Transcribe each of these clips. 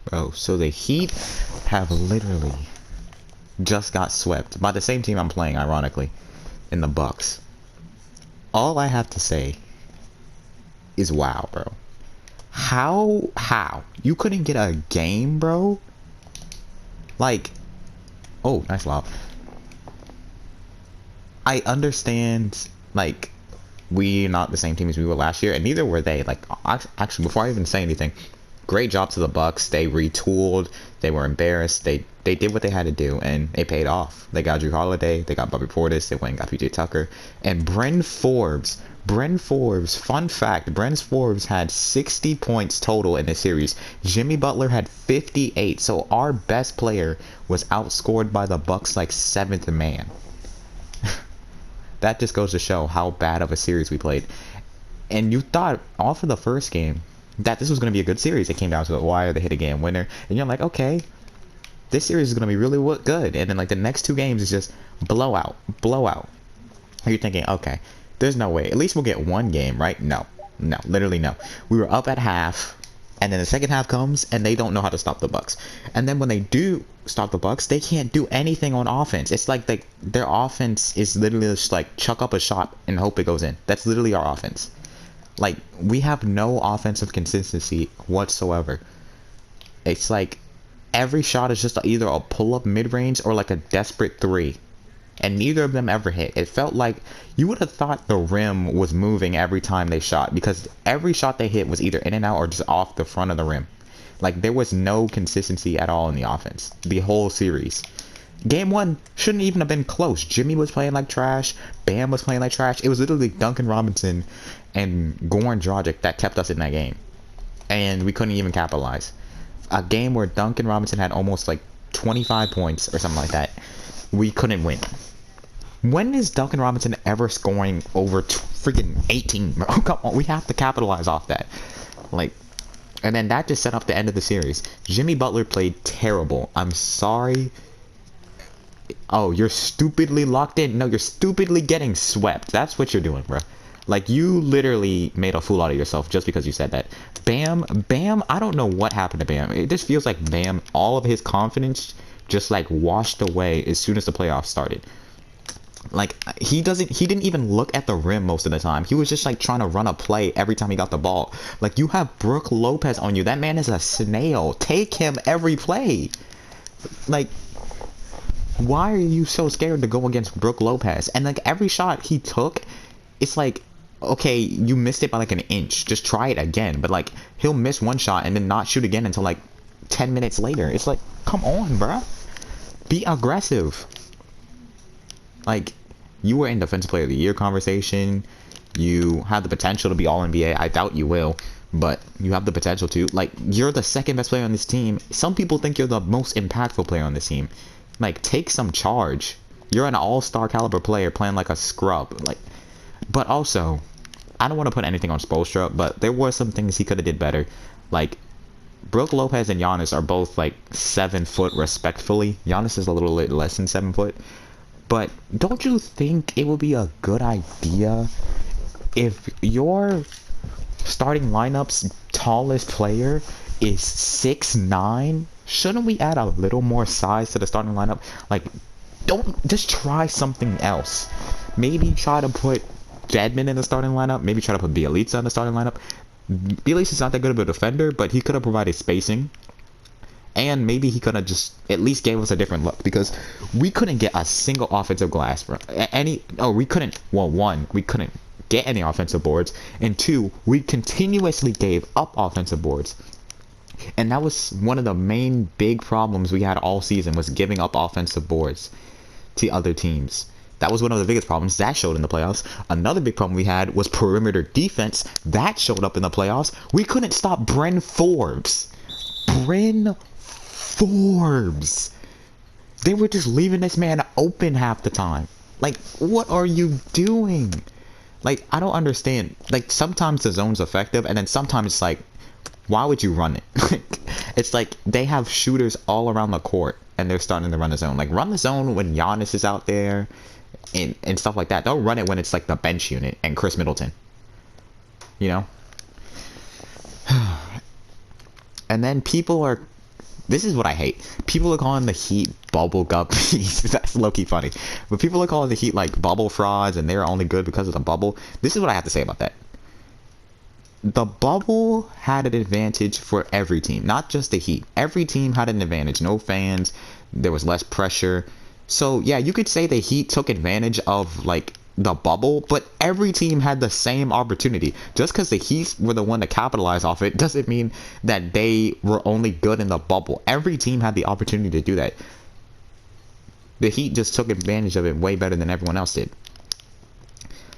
Bro, so the Heat have literally just got swept by the same team I'm playing, ironically, in the Bucks. All I have to say is wow, bro. How? You couldn't get a game, bro? Like, oh, nice lob. I understand, like, we're not the same team as we were last year, and neither were they. Like, actually, before I even say anything, great job to the Bucks. They retooled. They were embarrassed. They did what they had to do, and it paid off. They got Drew Holiday. They got Bobby Portis. They went and got PJ Tucker. And Bryn Forbes. Fun fact, Bryn Forbes had 60 points total in the series. Jimmy Butler had 58. So our best player was outscored by the Bucks like 7th man. That just goes to show how bad of a series we played. And you thought off of the first game that this was going to be a good series. It came down to the wire, they hit a game winner, and you're like, okay, this series is going to be really good. And then like the next 2 games is just blowout. And you're thinking, okay, there's no way. At least we'll get 1 game, right? No, literally no. We were up at half, and then the second half comes, and they don't know how to stop the Bucks. And then when they do stop the Bucks, they can't do anything on offense. It's like their offense is literally just like chuck up a shot and hope it goes in. That's literally our offense. Like, we have no offensive consistency whatsoever. It's like every shot is just either a pull-up mid-range or like a desperate 3. And neither of them ever hit. It felt like you would have thought the rim was moving every time they shot, because every shot they hit was either in and out or just off the front of the rim. Like, there was no consistency at all in the offense the whole series. Game 1 shouldn't even have been close. Jimmy was playing like trash. Bam was playing like trash. It was literally Duncan Robinson and Goran Dragic that kept us in that game. And we couldn't even capitalize. A game where Duncan Robinson had almost like 25 points or something like that. We couldn't win. When is Duncan Robinson ever scoring over freaking 18? Bro? Come on, we have to capitalize off that. Like, and then that just set up the end of the series. Jimmy Butler played terrible. I'm sorry. Oh, you're stupidly locked in. No, you're stupidly getting swept. That's what you're doing, bro. Like, you literally made a fool out of yourself just because you said that. Bam, I don't know what happened to Bam. It just feels like Bam, all of his confidence just like washed away as soon as the playoffs started. Like, he didn't even look at the rim most of the time. He was just like trying to run a play every time he got the ball. Like, you have Brook Lopez on you. That man is a snail. Take him every play. Like, why are you so scared to go against Brook Lopez? And like every shot he took, it's like, okay, you missed it by like an inch. Just try it again. But like, he'll miss one shot and then not shoot again until like 10 minutes later. It's like, come on, bruh. Be aggressive. Like, you were in Defensive Player of the Year conversation. You have the potential to be All-NBA. I doubt you will, but you have the potential to. Like, you're the second best player on this team. Some people think you're the most impactful player on this team. Like, take some charge. You're an all-star caliber player playing like a scrub. Like, but also, I don't want to put anything on Spoelstra, but there were some things he could have did better. Like, Brook Lopez and Giannis are both like 7 foot respectfully. Giannis is a little bit less than 7 foot. But don't you think it would be a good idea if your starting lineup's tallest player is 6'9"? Shouldn't we add a little more size to the starting lineup? Like, don't just try something else. Maybe try to put Deadman in the starting lineup. Maybe try to put Bielitsa in the starting lineup. Bielitsa's not that good of a defender, but he could have provided spacing. And maybe he could have just at least gave us a different look, because we couldn't get a single offensive glass, bro. We couldn't get any offensive boards, and 2, we continuously gave up offensive boards. And that was one of the main big problems we had all season, was giving up offensive boards to other teams. That was one of the biggest problems. That showed in the playoffs. Another big problem we had was perimeter defense. That showed up in the playoffs. We couldn't stop Bryn Forbes. Bryn Forbes. They were just leaving this man open half the time. Like, what are you doing? Like, I don't understand. Like, sometimes the zone's effective, and then sometimes it's like, why would you run it? It's like they have shooters all around the court, and they're starting to run the zone. Like, run the zone when Giannis is out there and stuff like that. Don't run it when it's like the bench unit and Chris Middleton. You know? And then people are This is what I hate. People are calling the Heat bubble guppies. That's low-key funny. But people are calling the Heat like bubble frauds and they're only good because of the bubble. This is what I have to say about that. The bubble had an advantage for every team, not just the Heat. Every team had an advantage. No fans. There was less pressure. So yeah, you could say the Heat took advantage of like the bubble, but every team had the same opportunity. Just because the Heat were the one to capitalize off it doesn't mean that they were only good in the bubble. Every team had the opportunity to do that. The Heat just took advantage of it way better than everyone else did.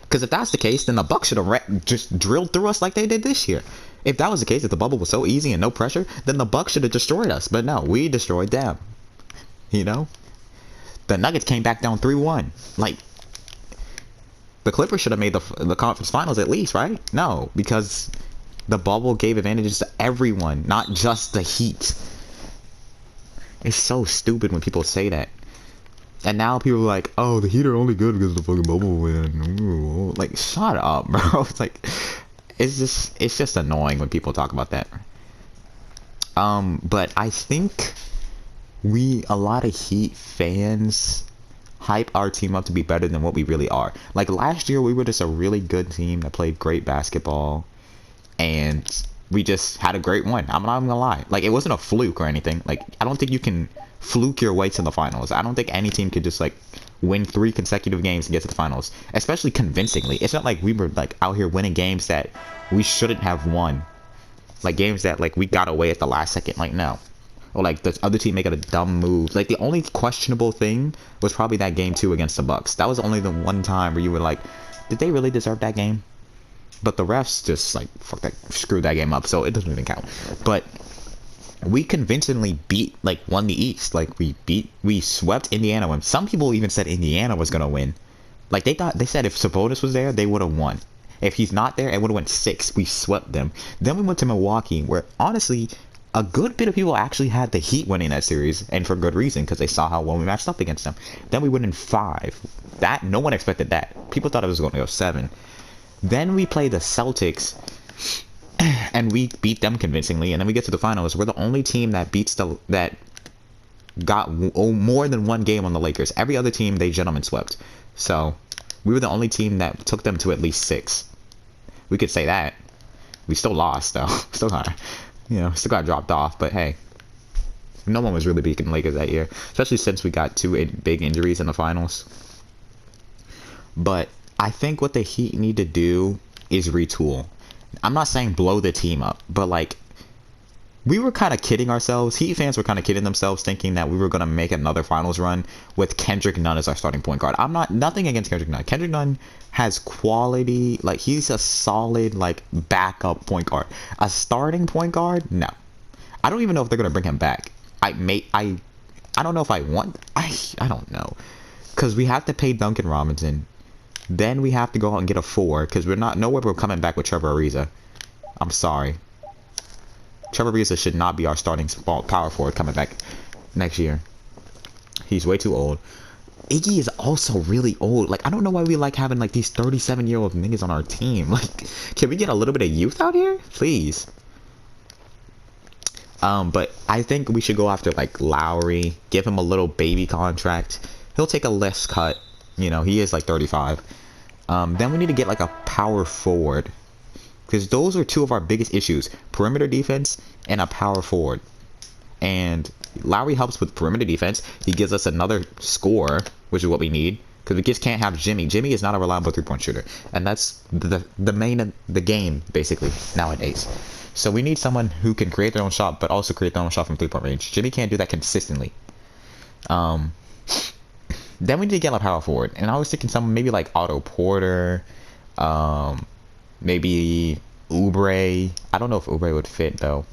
Because if that's the case, then the Bucks should have just drilled through us like they did this year. If that was the case, if the bubble was so easy and no pressure, then the Bucks should have destroyed us. But no, we destroyed them. You know? The Nuggets came back down 3-1. Like, the Clippers should have made the conference finals at least, right? No, because the bubble gave advantages to everyone, not just the Heat. It's so stupid when people say that. And now people are like, oh, the Heat are only good because of the fucking bubble win. Ooh. Like, shut up, bro. It's like, it's just annoying when people talk about that. But I think a lot of Heat fans hype our team up to be better than what we really are. Like last year, we were just a really good team that played great basketball, and we just had a great win. I'm not even gonna lie. Like, it wasn't a fluke or anything. Like, I don't think you can fluke your way to the finals. I don't think any team could just like win 3 consecutive games and get to the finals, especially convincingly. It's not like we were like out here winning games that we shouldn't have won, like games that like we got away at the last second. Like, no. Or like the other team making a dumb move. Like, the only questionable thing was probably that game 2 against the Bucks. That was only the one time where you were like, did they really deserve that game? But the refs just like screwed that game up, so it doesn't even count. But we convincingly won the East. Like, we swept Indiana when some people even said Indiana was gonna win. Like, they said if Sabonis was there, they would have won. If he's not there, it would have went 6. We swept them. Then we went to Milwaukee, where honestly a good bit of people actually had the Heat winning that series, and for good reason, because they saw how well we matched up against them. Then we went in 5. That no one expected that. People thought it was going to go 7. Then we played the Celtics, and we beat them convincingly. And then we get to the finals. We're the only team that got more than 1 game on the Lakers. Every other team they gentlemen swept. So we were the only team that took them to at least 6. We could say that. We still lost though. Still got dropped off. But hey, no one was really beating the Lakers that year, especially since we got 2 big injuries in the finals. But I think what the Heat need to do is retool. I'm not saying blow the team up, but like, we were kind of kidding ourselves. Heat fans were kind of kidding themselves, thinking that we were going to make another finals run with Kendrick Nunn as our starting point guard. Nothing against Kendrick Nunn. Kendrick Nunn has quality. Like, he's a solid, like, backup point guard. A starting point guard? No. I don't even know if they're going to bring him back. I don't know if I want. I don't know. Because we have to pay Duncan Robinson. Then we have to go out and get a 4, because we're coming back with Trevor Ariza. I'm sorry. Trevor Ariza should not be our starting power forward coming back next year. He's way too old. Iggy is also really old. Like, I don't know why we like having like these 37-year-old niggas on our team. Like, can we get a little bit of youth out here, please? But I think we should go after like Lowry, give him a little baby contract. He'll take a less cut. You know, he is like 35. Then we need to get like a power forward, because those are 2 of our biggest issues: perimeter defense and a power forward. And Lowry helps with perimeter defense. He gives us another scorer, which is what we need, because we just can't have Jimmy. Jimmy is not a reliable 3-point shooter, and that's the main of the game basically nowadays. So we need someone who can create their own shot, but also create their own shot from 3-point range. Jimmy can't do that consistently. Then we need to get a power forward, and I was thinking someone maybe like Otto Porter, maybe Oubre. I don't know if Oubre would fit though.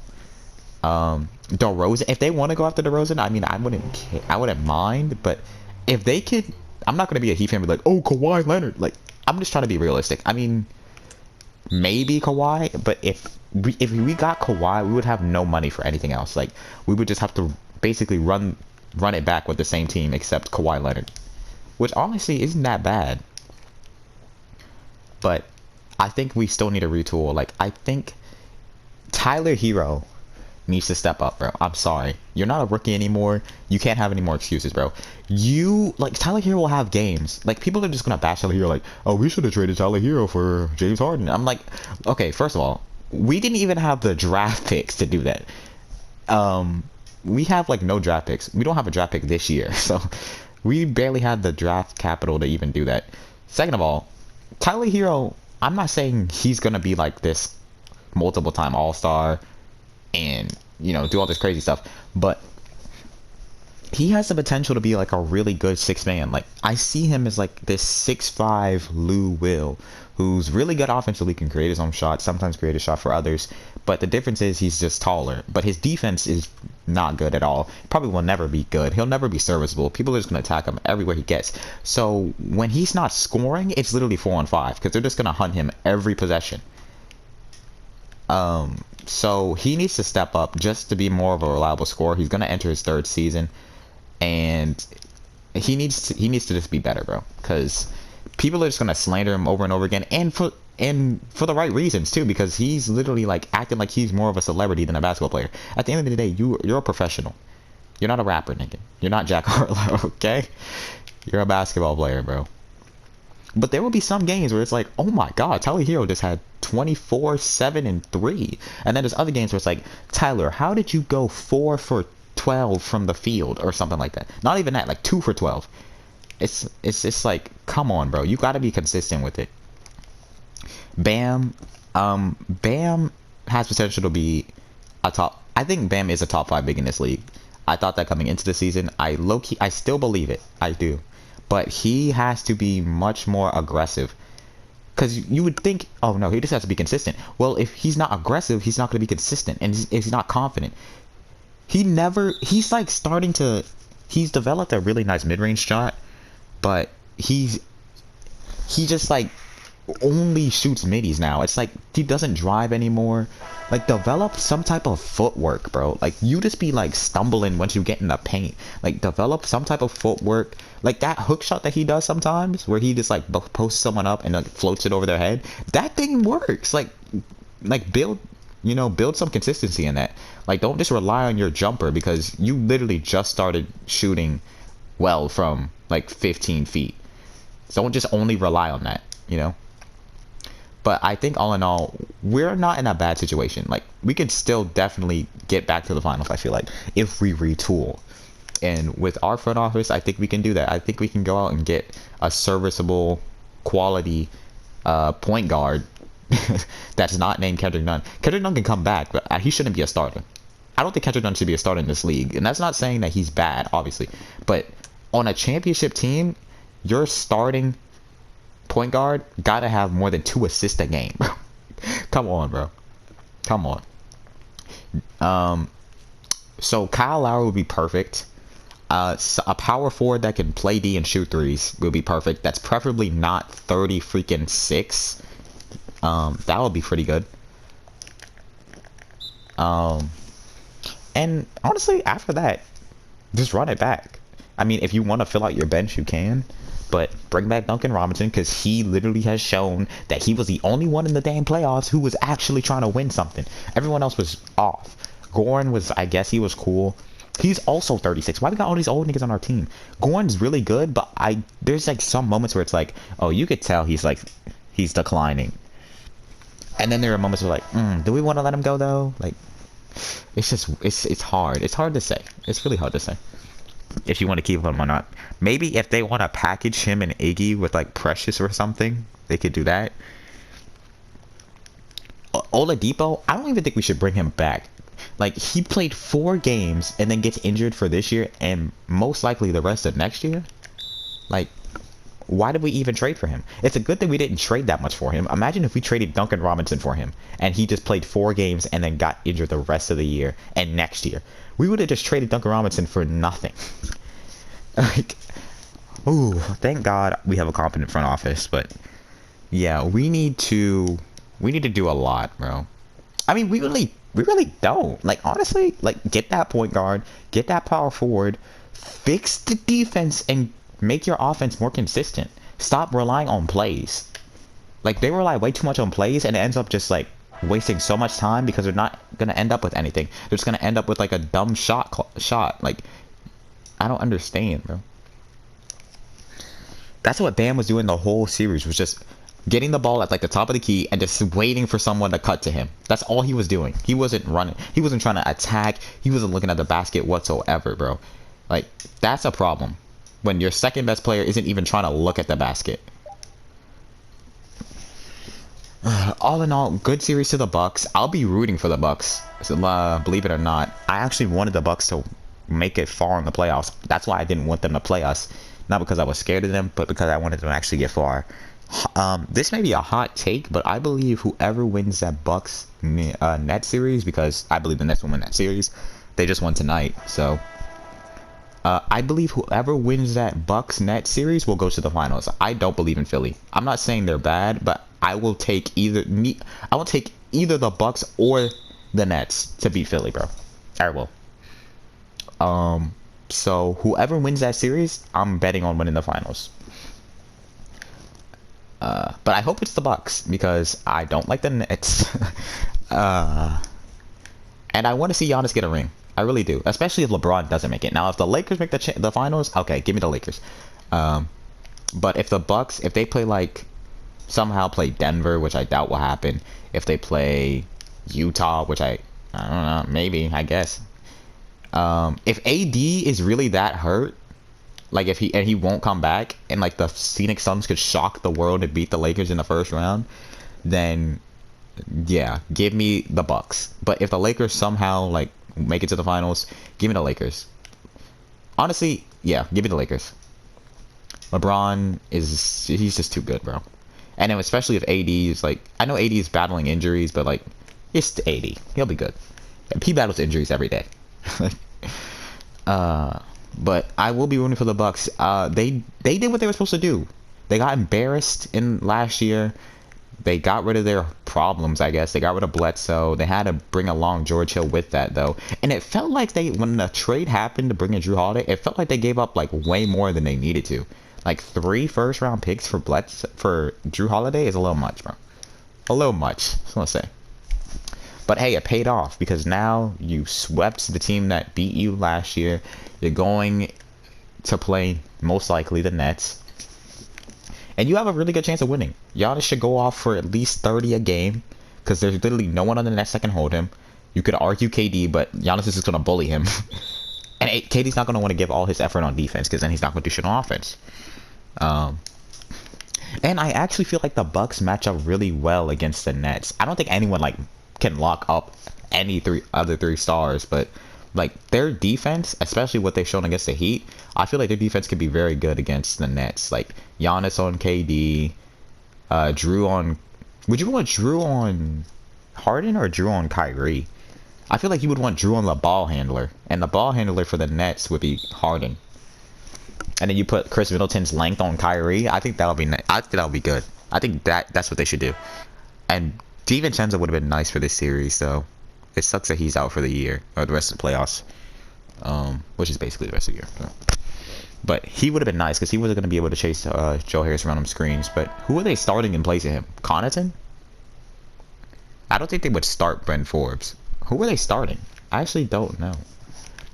DeRozan. If they want to go after DeRozan, I mean, I wouldn't mind. But if they could, I'm not gonna be a Heat fan and be like, oh, Kawhi Leonard. Like, I'm just trying to be realistic. I mean, maybe Kawhi, but if we got Kawhi, we would have no money for anything else. Like, we would just have to basically run it back with the same team except Kawhi Leonard, which honestly isn't that bad. But I think we still need a retool. Like, I think Tyler Hero needs to step up, bro. I'm sorry. You're not a rookie anymore. You can't have any more excuses, bro. You, like, Tyler Hero will have games. Like, people are just gonna bash Tyler Hero like, oh, we should have traded Tyler Hero for James Harden. I'm like, okay, first of all, we didn't even have the draft picks to do that. We have, like, no draft picks. We don't have a draft pick this year, so we barely had the draft capital to even do that. Second of all, Tyler Hero, I'm not saying he's gonna be like this multiple time all-star and, you know, do all this crazy stuff, but he has the potential to be like a really good six man. Like, I see him as like this 6'5" Lou Will, who's really good offensively, can create his own shot, sometimes create a shot for others, but the difference is he's just taller. But his defense is not good at all. Probably will never be good. He'll never be serviceable. People are just going to attack him everywhere he gets. So when he's not scoring, it's literally 4-on-5 because they're just going to hunt him every possession. So he needs to step up just to be more of a reliable scorer. He's going to enter his third season, and he needs to just be better, bro, because people are just going to slander him over and over again, and for the right reasons too, because he's literally like acting like he's more of a celebrity than a basketball player. At the end of the day, you're a professional. You're not a rapper, nigga. You're not Jack Harlow, okay? You're a basketball player, bro. But there will be some games where it's like, oh my god, Tyler Hero just had 24, 7, and 3. And then there's other games where it's like, Tyler, how did you go 4 for 12 from the field or something like that? Not even that, like 2 for 12. It's just like, come on, bro. You got to be consistent with it. Bam has potential to be a top. I think Bam is a top 5 big in this league. I thought that coming into the season. I still believe it. I do. But he has to be much more aggressive. Because you would think, oh no, he just has to be consistent. Well, if he's not aggressive, he's not going to be consistent. And if he's not confident, he's like starting to, he's developed a really nice mid-range shot. But he just like only shoots middies now. It's like he doesn't drive anymore. Like, develop some type of footwork, bro. Like, you just be like stumbling once you get in the paint. Like, develop some type of footwork. Like that hook shot that he does sometimes, where he just like posts someone up and like floats it over their head. That thing works. Like build some consistency in that. Like, don't just rely on your jumper, because you literally just started shooting well from like 15 feet. So don't just only rely on that, you know. But I think all in all, we're not in a bad situation. Like, we can still definitely get back to the finals, I feel like, if we retool. And with our front office, I think we can do that. I think we can go out and get a serviceable, quality point guard that's not named Kendrick Nunn. Kendrick Nunn can come back, but he shouldn't be a starter. I don't think Kendrick Nunn should be a starter in this league. And that's not saying that he's bad, obviously. But on a championship team, your starting point guard gotta have more than 2 assists a game. Come on, bro. Come on. So Kyle Lowry would be perfect. So a power forward that can play D and shoot threes would be perfect. That's preferably not 30 freaking 6. That would be pretty good. And honestly, after that, just run it back. I mean, if you want to fill out your bench, you can. But bring back Duncan Robinson, because he literally has shown that he was the only one in the damn playoffs who was actually trying to win something. Everyone else was off. Goran was, I guess he was cool. He's also 36. Why we got all these old niggas on our team? Goran's really good, but there's like some moments where it's like, oh, you could tell he's declining. And then there are moments where like, do we want to let him go though? Like, it's just, it's hard. It's hard to say. It's really hard to say if you want to keep him or not. Maybe if they want to package him and Iggy with like Precious or something, they could do that. Oladipo, I don't even think we should bring him back. Like, he played 4 games and then gets injured for this year and most likely the rest of next year. Like, why did we even trade for him? It's a good thing we didn't trade that much for him. Imagine if we traded Duncan Robinson for him and he just played 4 games and then got injured the rest of the year and next year. We would have just traded Duncan Robinson for nothing. Like, ooh, thank God we have a competent front office. But yeah, we need to do a lot, bro. I mean, we really don't. Like, honestly, like, get that point guard, get that power forward, fix the defense, and make your offense more consistent. Stop relying on plays. Like, they rely way too much on plays, and it ends up just like wasting so much time because they're not gonna end up with anything. They're just gonna end up with like a dumb shot. Like, I don't understand, bro. That's what Bam was doing the whole series, was just getting the ball at like the top of the key and just waiting for someone to cut to him. That's all he was doing. He wasn't running. He wasn't trying to attack. He wasn't looking at the basket whatsoever, bro. Like, that's a problem when your second best player isn't even trying to look at the basket. All in all, good series to the Bucks. I'll be rooting for the Bucks. So, believe it or not, I actually wanted the Bucks to make it far in the playoffs. That's why I didn't want them to play us. Not because I was scared of them, but because I wanted them to actually get far. This may be a hot take, but I believe whoever wins that Bucks net series, because I believe the Nets will win that series. They just won tonight, so I believe whoever wins that Bucks net series will go to the finals. I don't believe in Philly. I'm not saying they're bad, but I will take either the Bucks or the Nets to beat Philly, bro. I will. So whoever wins that series, I'm betting on winning the finals. But I hope it's the Bucks because I don't like the Nets. And I want to see Giannis get a ring. I really do, especially if LeBron doesn't make it. Now, if the Lakers make the finals, okay, give me the Lakers. But if the Bucks, if they play like somehow play Denver, which I doubt will happen, if they play Utah, which I don't know, maybe, I guess. If AD is really that hurt, like if he won't come back, and like the Phoenix Suns could shock the world and beat the Lakers in the first round, then yeah, give me the Bucks. But if the Lakers somehow like make it to the finals, give me the Lakers. Honestly, yeah, give me the Lakers. LeBron he's just too good, bro. And then especially if AD is like, I know AD is battling injuries, but like, it's AD. He'll be good. He battles injuries every day. But I will be rooting for the Bucks. They did what they were supposed to do. They got embarrassed in last year. They got rid of their problems, I guess. They got rid of Bledsoe. They had to bring along George Hill with that, though. And it felt like when the trade happened to bring in Drew Holiday, it felt like they gave up like way more than they needed to. Like 3 first-round picks for Drew Holiday is a little much, bro. A little much, that's what I say. But hey, it paid off because now you swept the team that beat you last year. You're going to play most likely the Nets. And you have a really good chance of winning. Giannis should go off for at least 30 a game because there's literally no one on the Nets that can hold him. You could argue KD, but Giannis is just going to bully him. And KD's not going to want to give all his effort on defense because then he's not going to do shit on offense. And I actually feel like the Bucks match up really well against the Nets. I don't think anyone like can lock up any other three stars, but like their defense, especially what they've shown against the Heat, I feel like their defense could be very good against the Nets. Like Giannis on KD, Drew on. Would you want Drew on Harden or Drew on Kyrie? I feel like you would want Drew on the ball handler, and the ball handler for the Nets would be Harden. And then you put Chris Middleton's length on Kyrie. I think that'll be. I think that'll be good. I think that's what they should do. And DiVincenzo would have been nice for this series, though. It sucks that he's out for the year or the rest of the playoffs, which is basically the rest of the year. So. But he would have been nice because he wasn't going to be able to chase Joe Harris around on screens. But who are they starting in place of him? Connaughton? I don't think they would start Brent Forbes. Who are they starting? I actually don't know.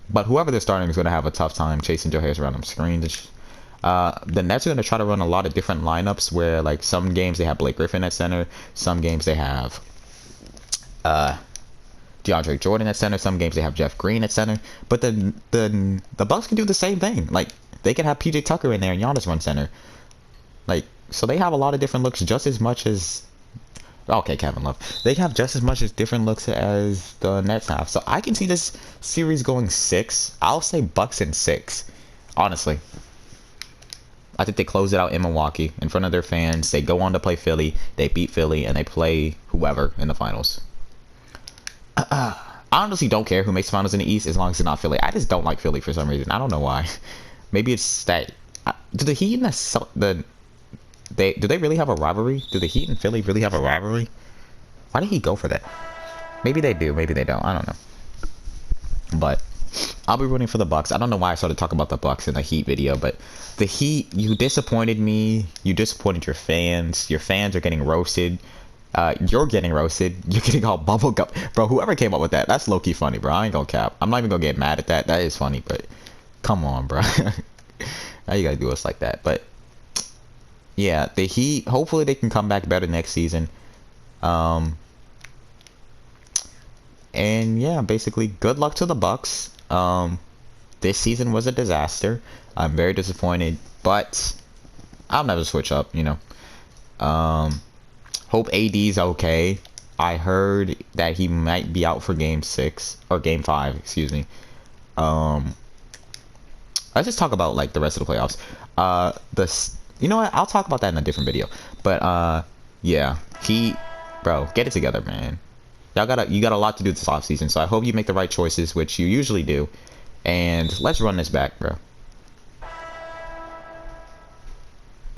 But whoever they're starting is going to have a tough time chasing Joe Harris around on screens. The Nets are going to try to run a lot of different lineups where, like, some games they have Blake Griffin at center, some games they have DeAndre Jordan at center, some games they have Jeff Green at center. But the Bucks can do the same thing. Like, they can have PJ Tucker in there and Giannis run center. Like, so they have a lot of different looks, just as much as. Okay, Kevin Love. They have just as much as different looks as the Nets have. So I can see this series going 6. I'll say Bucks in 6. Honestly. I think they close it out in Milwaukee in front of their fans. They go on to play Philly. They beat Philly and they play whoever in the finals. I honestly don't care who makes the finals in the East as long as it's not Philly. I just don't like Philly for some reason. I don't know why. Maybe it's that. Do the Heat and do they really have a rivalry? Do the Heat and Philly really have a rivalry? Why did he go for that? Maybe they do. Maybe they don't. I don't know. But I'll be rooting for the Bucks. I don't know why I started talking about the Bucks in the Heat video, but the Heat, you disappointed me. You disappointed your fans. Your fans are getting roasted. You're getting roasted. You're getting all bubblegum. Bro, whoever came up with that, that's low-key funny, bro. I ain't gonna cap. I'm not even gonna get mad at that. That is funny, but come on, bro. Now you gotta do us like that. But yeah, the Heat, hopefully they can come back better next season. And yeah, basically, good luck to the Bucks. This season was a disaster. I'm very disappointed, but I'll never switch up, you know. Hope AD's okay. I heard that he might be out for Game 6 or Game 5, excuse me. Let's just talk about like the rest of the playoffs. You know what? I'll talk about that in a different video. But yeah, bro, get it together, man. You got a lot to do this offseason, so I hope you make the right choices, which you usually do. And let's run this back, bro.